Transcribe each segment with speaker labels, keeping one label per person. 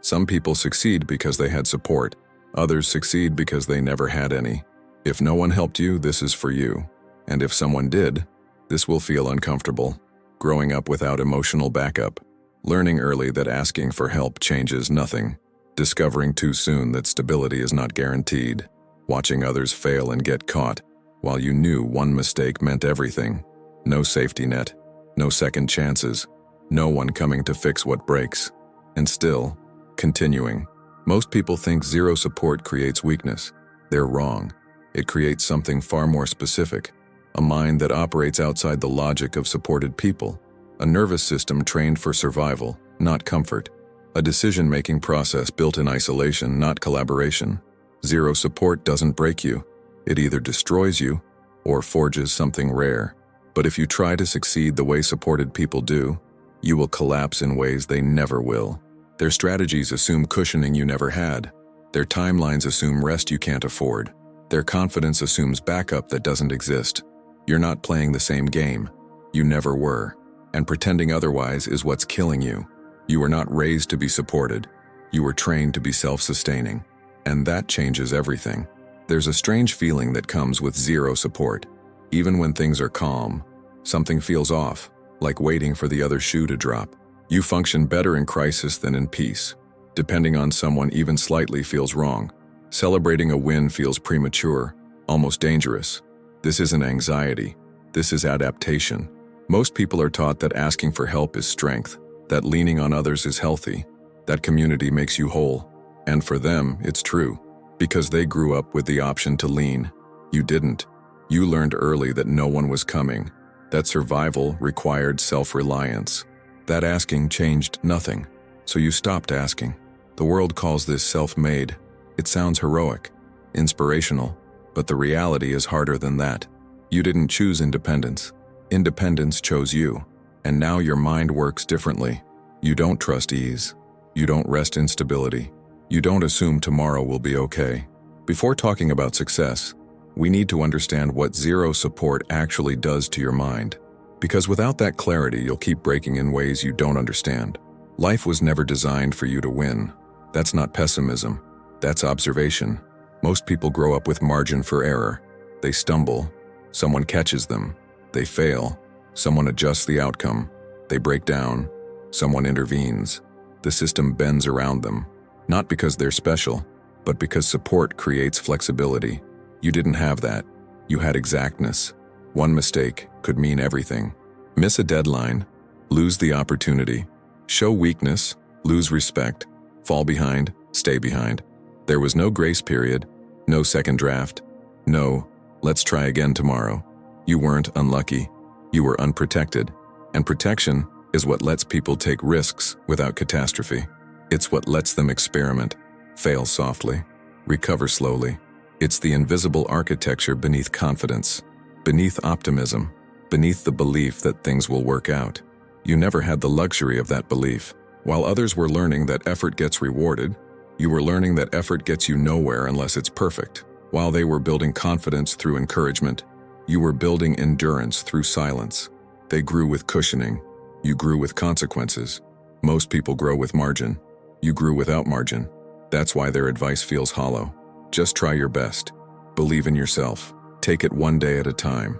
Speaker 1: Some people succeed because they had support. Others succeed because they never had any. If no one helped you, this is for you. And if someone did, this will feel uncomfortable. Growing up without emotional backup. Learning early that asking for help changes nothing. Discovering too soon that stability is not guaranteed. Watching others fail and get caught, while you knew one mistake meant everything. No safety net. No second chances. No one coming to fix what breaks. And still, continuing. Most people think zero support creates weakness. They're wrong. It creates something far more specific. A mind that operates outside the logic of supported people. A nervous system trained for survival, not comfort. A decision-making process built in isolation, not collaboration. Zero support doesn't break you. It either destroys you or forges something rare. But if you try to succeed the way supported people do, you will collapse in ways they never will. Their strategies assume cushioning you never had. Their timelines assume rest you can't afford. Their confidence assumes backup that doesn't exist. You're not playing the same game. You never were. And pretending otherwise is what's killing you. You were not raised to be supported. You were trained to be self-sustaining. And that changes everything. There's a strange feeling that comes with zero support. Even when things are calm, something feels off, like waiting for the other shoe to drop. You function better in crisis than in peace. Depending on someone even slightly feels wrong. Celebrating a win feels premature, almost dangerous. This isn't anxiety. This is adaptation. Most people are taught that asking for help is strength, that leaning on others is healthy, that community makes you whole. And for them, it's true, because they grew up with the option to lean. You didn't. You learned early that no one was coming, that survival required self-reliance. That asking changed nothing, so you stopped asking. The world calls this self-made. It sounds heroic, inspirational, but the reality is harder than that. You didn't choose independence. Independence chose you, and now your mind works differently. You don't trust ease. You don't rest in stability. You don't assume tomorrow will be okay. Before talking about success, we need to understand what zero support actually does to your mind. Because without that clarity, you'll keep breaking in ways you don't understand. Life was never designed for you to win. That's not pessimism. That's observation. Most people grow up with margin for error. They stumble. Someone catches them. They fail. Someone adjusts the outcome. They break down. Someone intervenes. The system bends around them. Not because they're special, but because support creates flexibility. You didn't have that. You had exactness. One mistake could mean everything. Miss a deadline, lose the opportunity, show weakness, lose respect, fall behind, stay behind. There was no grace period, no second draft, no, let's try again tomorrow. You weren't unlucky. You were unprotected. And protection is what lets people take risks without catastrophe. It's what lets them experiment, fail softly, recover slowly. It's the invisible architecture beneath confidence, beneath optimism, beneath the belief that things will work out. You never had the luxury of that belief. While others were learning that effort gets rewarded, you were learning that effort gets you nowhere unless it's perfect. While they were building confidence through encouragement, you were building endurance through silence. They grew with cushioning. You grew with consequences. Most people grow with margin. You grew without margin. That's why their advice feels hollow. Just try your best. Believe in yourself. Take it one day at a time.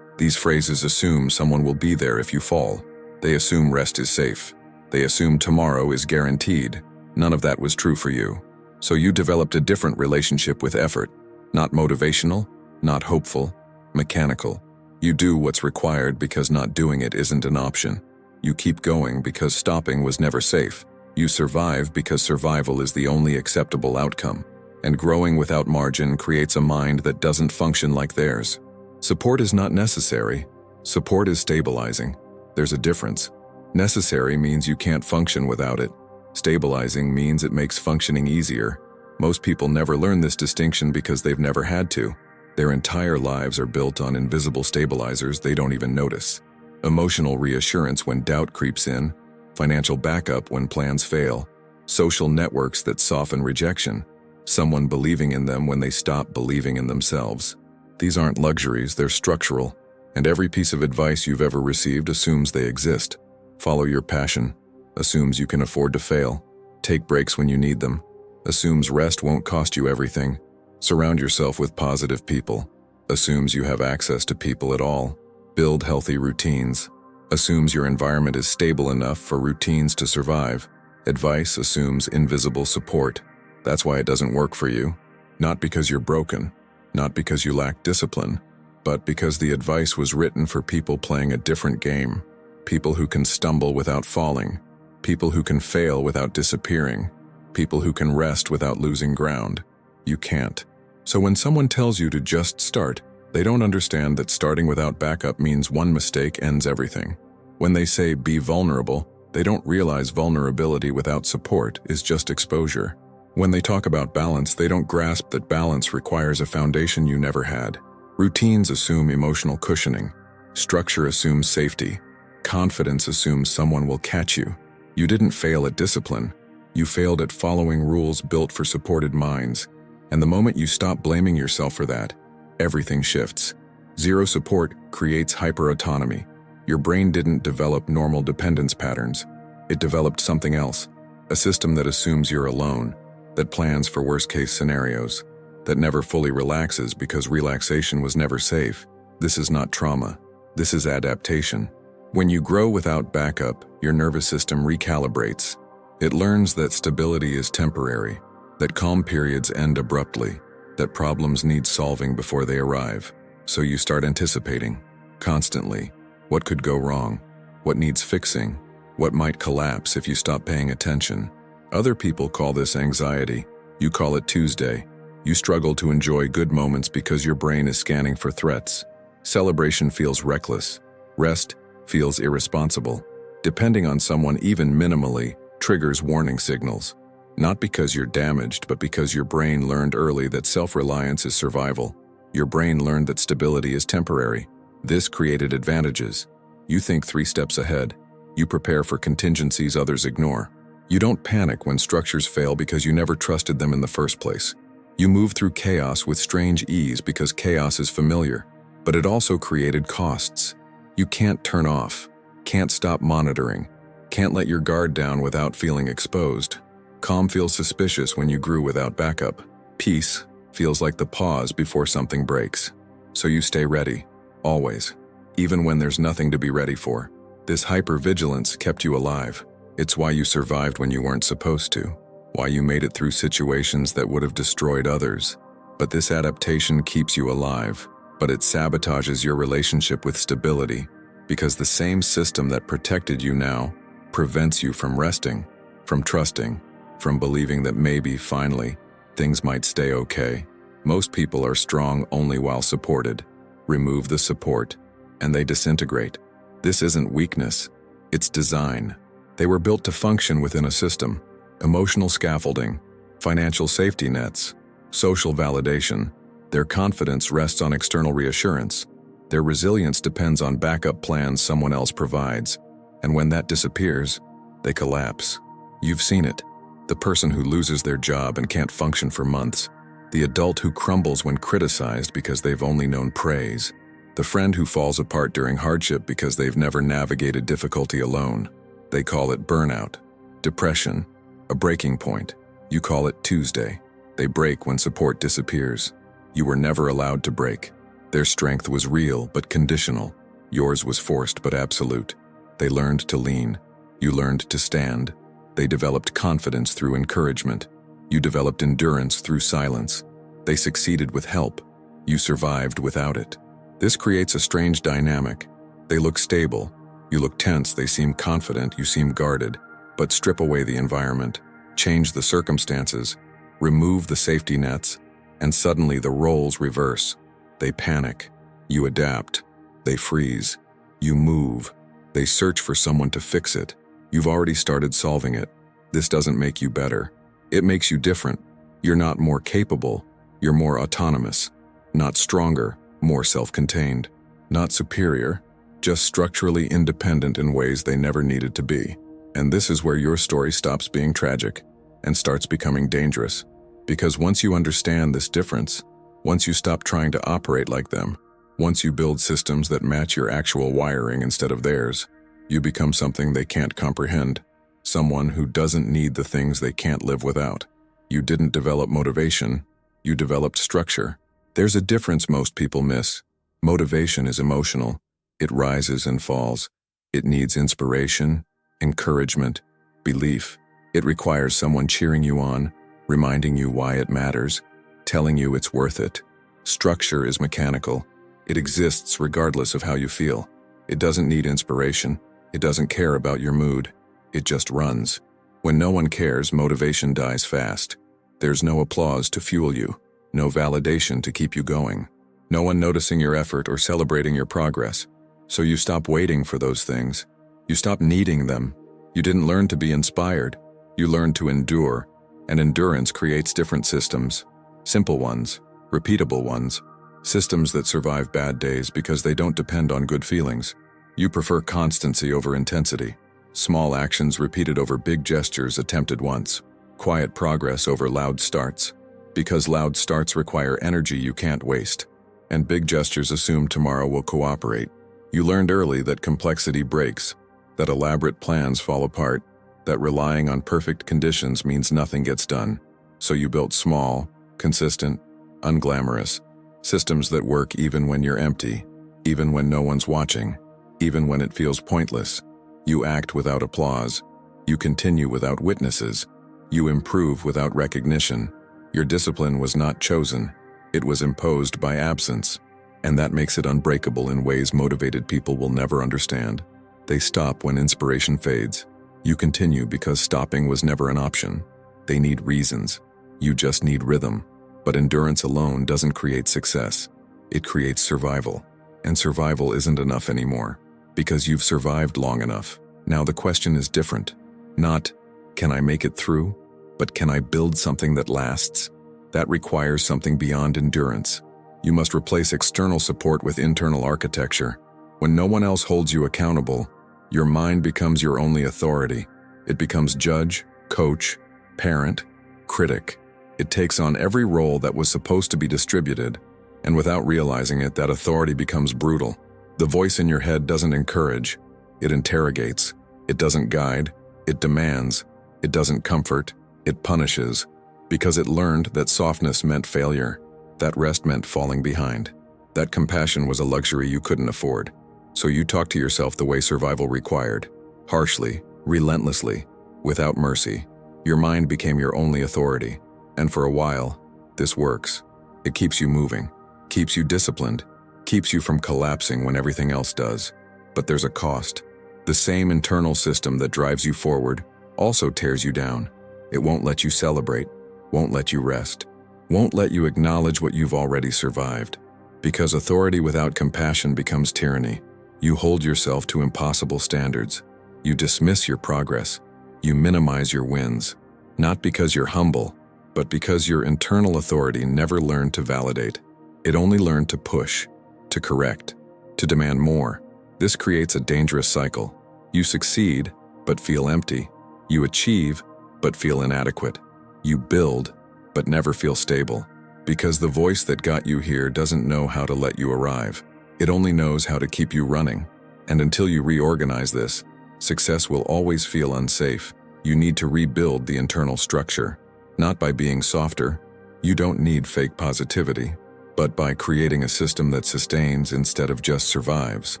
Speaker 1: These phrases assume someone will be there if you fall. They assume rest is safe. They assume tomorrow is guaranteed. None of that was true for you. So you developed a different relationship with effort. Not motivational, not hopeful, mechanical. You do what's required because not doing it isn't an option. You keep going because stopping was never safe. You survive because survival is the only acceptable outcome. And growing without margin creates a mind that doesn't function like theirs. Support is not necessary. Support is stabilizing. There's a difference. Necessary means you can't function without it. Stabilizing means it makes functioning easier. Most people never learn this distinction because they've never had to. Their entire lives are built on invisible stabilizers they don't even notice. Emotional reassurance when doubt creeps in, financial backup when plans fail, social networks that soften rejection, someone believing in them when they stop believing in themselves. These aren't luxuries, they're structural, and every piece of advice you've ever received assumes they exist. Follow your passion, assumes you can afford to fail. Take breaks when you need them. Assumes rest won't cost you everything. Surround yourself with positive people. Assumes you have access to people at all. Build healthy routines. Assumes your environment is stable enough for routines to survive. Advice assumes invisible support. That's why it doesn't work for you. Not because you're broken, not because you lack discipline, but because the advice was written for people playing a different game. People who can stumble without falling. People who can fail without disappearing. People who can rest without losing ground. You can't. So when someone tells you to just start, they don't understand that starting without backup means one mistake ends everything. When they say be vulnerable, they don't realize vulnerability without support is just exposure. When they talk about balance, they don't grasp that balance requires a foundation you never had. Routines assume emotional cushioning. Structure assumes safety. Confidence assumes someone will catch you. You didn't fail at discipline. You failed at following rules built for supported minds. And the moment you stop blaming yourself for that, everything shifts. Zero support creates hyper-autonomy. Your brain didn't develop normal dependence patterns. It developed something else, a system that assumes you're alone, that plans for worst-case scenarios, that never fully relaxes because relaxation was never safe. This is not trauma. This is adaptation. When you grow without backup, your nervous system recalibrates. It learns that stability is temporary, that calm periods end abruptly, that problems need solving before they arrive. So you start anticipating, constantly, what could go wrong, what needs fixing, what might collapse if you stop paying attention. Other people call this anxiety. You call it Tuesday. You struggle to enjoy good moments because your brain is scanning for threats. Celebration feels reckless. Rest feels irresponsible. Depending on someone even minimally triggers warning signals. Not because you're damaged, but because your brain learned early that self-reliance is survival. Your brain learned that stability is temporary. This created advantages. You think 3 steps ahead. You prepare for contingencies others ignore. You don't panic when structures fail because you never trusted them in the first place. You move through chaos with strange ease because chaos is familiar, but it also created costs. You can't turn off, can't stop monitoring, can't let your guard down without feeling exposed. Calm feels suspicious when you grew without backup. Peace feels like the pause before something breaks. So you stay ready, always, even when there's nothing to be ready for. This hypervigilance kept you alive. It's why you survived when you weren't supposed to, why you made it through situations that would have destroyed others. But this adaptation keeps you alive, but it sabotages your relationship with stability, because the same system that protected you now prevents you from resting, from trusting, from believing that maybe, finally, things might stay okay. Most people are strong only while supported. Remove the support, and they disintegrate. This isn't weakness, it's design. They were built to function within a system. Emotional scaffolding, financial safety nets, social validation. Their confidence rests on external reassurance. Their resilience depends on backup plans someone else provides. And when that disappears, they collapse. You've seen it. The person who loses their job and can't function for months. The adult who crumbles when criticized because they've only known praise. The friend who falls apart during hardship because they've never navigated difficulty alone. They call it burnout, depression, a breaking point. You call it Tuesday. They break when support disappears. You were never allowed to break. Their strength was real but conditional. Yours was forced but absolute. They learned to lean. You learned to stand. They developed confidence through encouragement. You developed endurance through silence. They succeeded with help. You survived without it. This creates a strange dynamic. They look stable. You look tense. They seem confident. You seem guarded. But strip away the environment. Change the circumstances. Remove the safety nets. And suddenly the roles reverse. They panic. You adapt. They freeze. You move. They search for someone to fix it. You've already started solving it. This doesn't make you better. It makes you different. You're not more capable. You're more autonomous. Not stronger, more self-contained. Not superior, just structurally independent in ways they never needed to be. And this is where your story stops being tragic and starts becoming dangerous. Because once you understand this difference, once you stop trying to operate like them, once you build systems that match your actual wiring instead of theirs, you become something they can't comprehend. someone who doesn't need the things they can't live without. You didn't develop motivation, you developed structure. There's a difference most people miss. Motivation is emotional. It rises and falls. It needs inspiration, encouragement, belief. It requires someone cheering you on, reminding you why it matters, telling you it's worth it. Structure is mechanical. It exists regardless of how you feel. It doesn't need inspiration. It doesn't care about your mood. It just runs. When no one cares, motivation dies fast. There's no applause to fuel you, no validation to keep you going, no one noticing your effort or celebrating your progress. So you stop waiting for those things. You stop needing them. You didn't learn to be inspired. You learned to endure, and endurance creates different systems. Simple ones, repeatable ones, systems that survive bad days because they don't depend on good feelings. You prefer constancy over intensity, small actions repeated over big gestures attempted once, quiet progress over loud starts, because loud starts require energy you can't waste, and big gestures assume tomorrow will cooperate. You learned early that complexity breaks, that elaborate plans fall apart, that relying on perfect conditions means nothing gets done. So you built small, consistent, unglamorous systems that work even when you're empty, even when no one's watching, even when it feels pointless. You act without applause. You continue without witnesses. You improve without recognition. Your discipline was not chosen. It was imposed by absence. And that makes it unbreakable in ways motivated people will never understand. They stop when inspiration fades. You continue because stopping was never an option. They need reasons. You just need rhythm. But endurance alone doesn't create success. It creates survival. And survival isn't enough anymore, because you've survived long enough. Now the question is different. Not, can I make it through? But can I build something that lasts? That requires something beyond endurance. You must replace external support with internal architecture. When no one else holds you accountable, your mind becomes your only authority. It becomes judge, coach, parent, critic. It takes on every role that was supposed to be distributed, and without realizing it, that authority becomes brutal. The voice in your head doesn't encourage, it interrogates. It doesn't guide, it demands. It doesn't comfort, it punishes, because it learned that softness meant failure, that rest meant falling behind, that compassion was a luxury you couldn't afford. So you talk to yourself the way survival required, harshly, relentlessly, without mercy. Your mind became your only authority. And for a while, this works. It keeps you moving, keeps you disciplined, keeps you from collapsing when everything else does. But there's a cost. The same internal system that drives you forward also tears you down. It won't let you celebrate, won't let you rest, won't let you acknowledge what you've already survived. Because authority without compassion becomes tyranny. You hold yourself to impossible standards. You dismiss your progress. You minimize your wins. Not because you're humble, but because your internal authority never learned to validate. It only learned to push, to correct, to demand more. This creates a dangerous cycle. You succeed, but feel empty. You achieve, but feel inadequate. You build, but never feel stable. Because the voice that got you here doesn't know how to let you arrive. It only knows how to keep you running. And until you reorganize this, success will always feel unsafe. You need to rebuild the internal structure. Not by being softer. You don't need fake positivity. But by creating a system that sustains instead of just survives.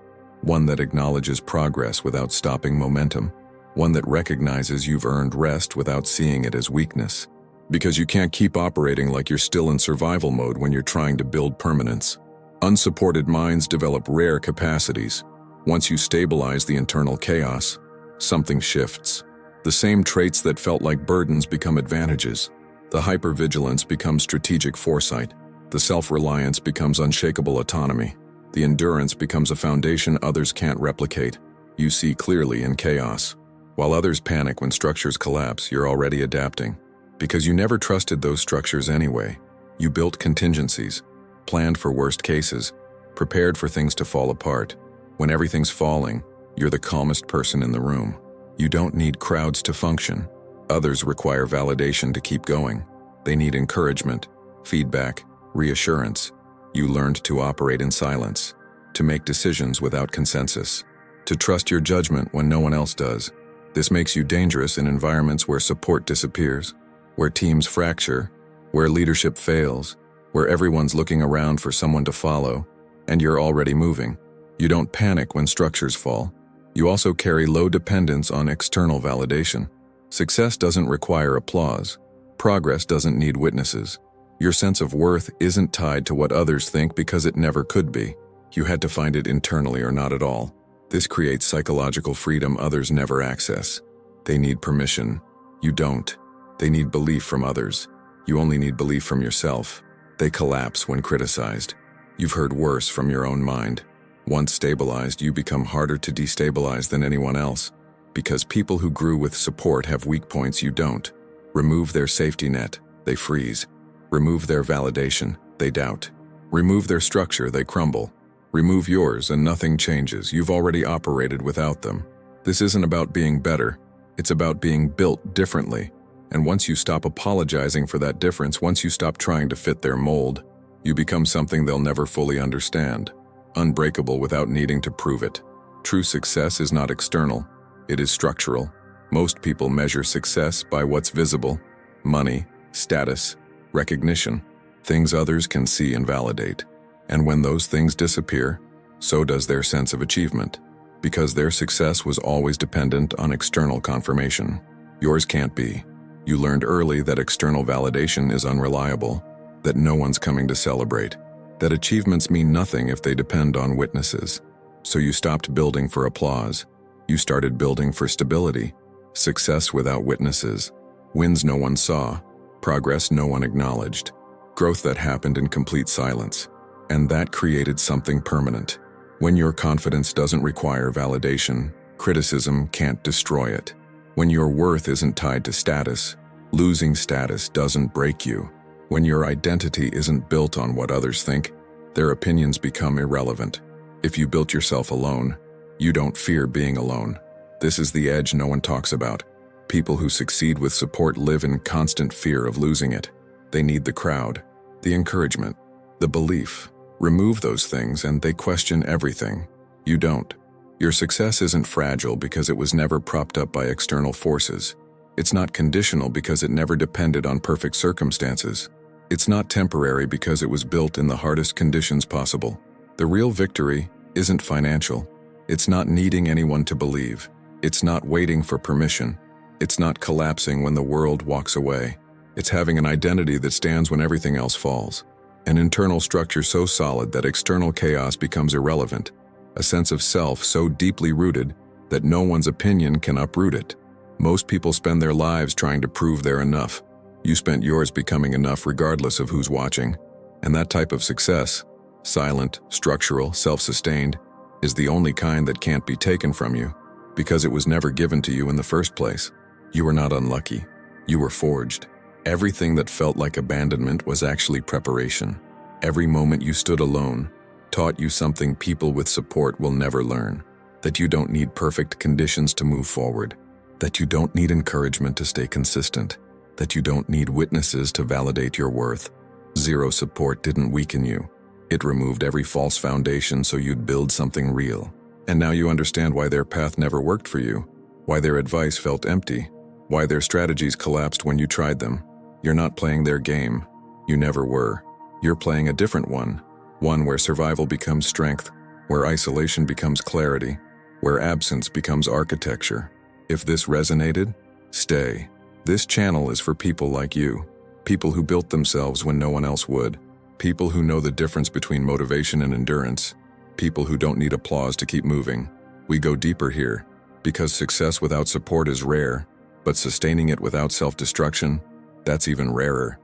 Speaker 1: One that acknowledges progress without stopping momentum. One that recognizes you've earned rest without seeing it as weakness. Because you can't keep operating like you're still in survival mode when you're trying to build permanence. Unsupported minds develop rare capacities. Once you stabilize the internal chaos, something shifts. The same traits that felt like burdens become advantages. The hypervigilance becomes strategic foresight. The self-reliance becomes unshakable autonomy. The endurance becomes a foundation others can't replicate. You see clearly in chaos. While others panic when structures collapse, you're already adapting. Because you never trusted those structures anyway. You built contingencies, planned for worst cases, prepared for things to fall apart. When everything's falling, you're the calmest person in the room. You don't need crowds to function. Others require validation to keep going. They need encouragement, feedback, reassurance. You learned to operate in silence, to make decisions without consensus, to trust your judgment when no one else does. This makes you dangerous in environments where support disappears, where teams fracture, where leadership fails, where everyone's looking around for someone to follow, and you're already moving. You don't panic when structures fall. You also carry low dependence on external validation. Success doesn't require applause. Progress doesn't need witnesses. Your sense of worth isn't tied to what others think because it never could be. You had to find it internally or not at all. This creates psychological freedom others never access. They need permission. You don't. They need belief from others. You only need belief from yourself. They collapse when criticized. You've heard worse from your own mind. Once stabilized, you become harder to destabilize than anyone else, because people who grew with support have weak points you don't. Remove their safety net, they freeze. Remove their validation, they doubt. Remove their structure, they crumble. Remove yours and nothing changes. You've already operated without them. This isn't about being better. It's about being built differently. And once you stop apologizing for that difference, once you stop trying to fit their mold, you become something they'll never fully understand. Unbreakable without needing to prove it. True success is not external. It is structural. Most people measure success by what's visible: money, status, recognition, things others can see and validate. And when those things disappear, so does their sense of achievement, because their success was always dependent on external confirmation. Yours can't be. You learned early that external validation is unreliable, that no one's coming to celebrate, that achievements mean nothing if they depend on witnesses. So you stopped building for applause. You started building for stability. Success without witnesses. Wins no one saw. Progress no one acknowledged. Growth that happened in complete silence. And that created something permanent. When your confidence doesn't require validation, criticism can't destroy it. When your worth isn't tied to status, losing status doesn't break you. When your identity isn't built on what others think, their opinions become irrelevant. If you built yourself alone, you don't fear being alone. This is the edge no one talks about. People who succeed with support live in constant fear of losing it. They need the crowd, the encouragement, the belief. Remove those things and they question everything. You don't. Your success isn't fragile because it was never propped up by external forces. It's not conditional because it never depended on perfect circumstances. It's not temporary because it was built in the hardest conditions possible. The real victory isn't financial. It's not needing anyone to believe. It's not waiting for permission. It's not collapsing when the world walks away. It's having an identity that stands when everything else falls. An internal structure so solid that external chaos becomes irrelevant. A sense of self so deeply rooted that no one's opinion can uproot it. Most people spend their lives trying to prove they're enough. You spent yours becoming enough regardless of who's watching. And that type of success, silent, structural, self-sustained, is the only kind that can't be taken from you, because it was never given to you in the first place. You were not unlucky. You were forged. Everything that felt like abandonment was actually preparation. Every moment you stood alone taught you something people with support will never learn. That you don't need perfect conditions to move forward. That you don't need encouragement to stay consistent. That you don't need witnesses to validate your worth. Zero support didn't weaken you. It removed every false foundation so you'd build something real. And now you understand why their path never worked for you. Why their advice felt empty. Why their strategies collapsed when you tried them. You're not playing their game. You never were. You're playing a different one. One where survival becomes strength, where isolation becomes clarity, where absence becomes architecture. If this resonated, stay. This channel is for people like you. People who built themselves when no one else would. People who know the difference between motivation and endurance. People who don't need applause to keep moving. We go deeper here, because success without support is rare, but sustaining it without self-destruction, that's even rarer.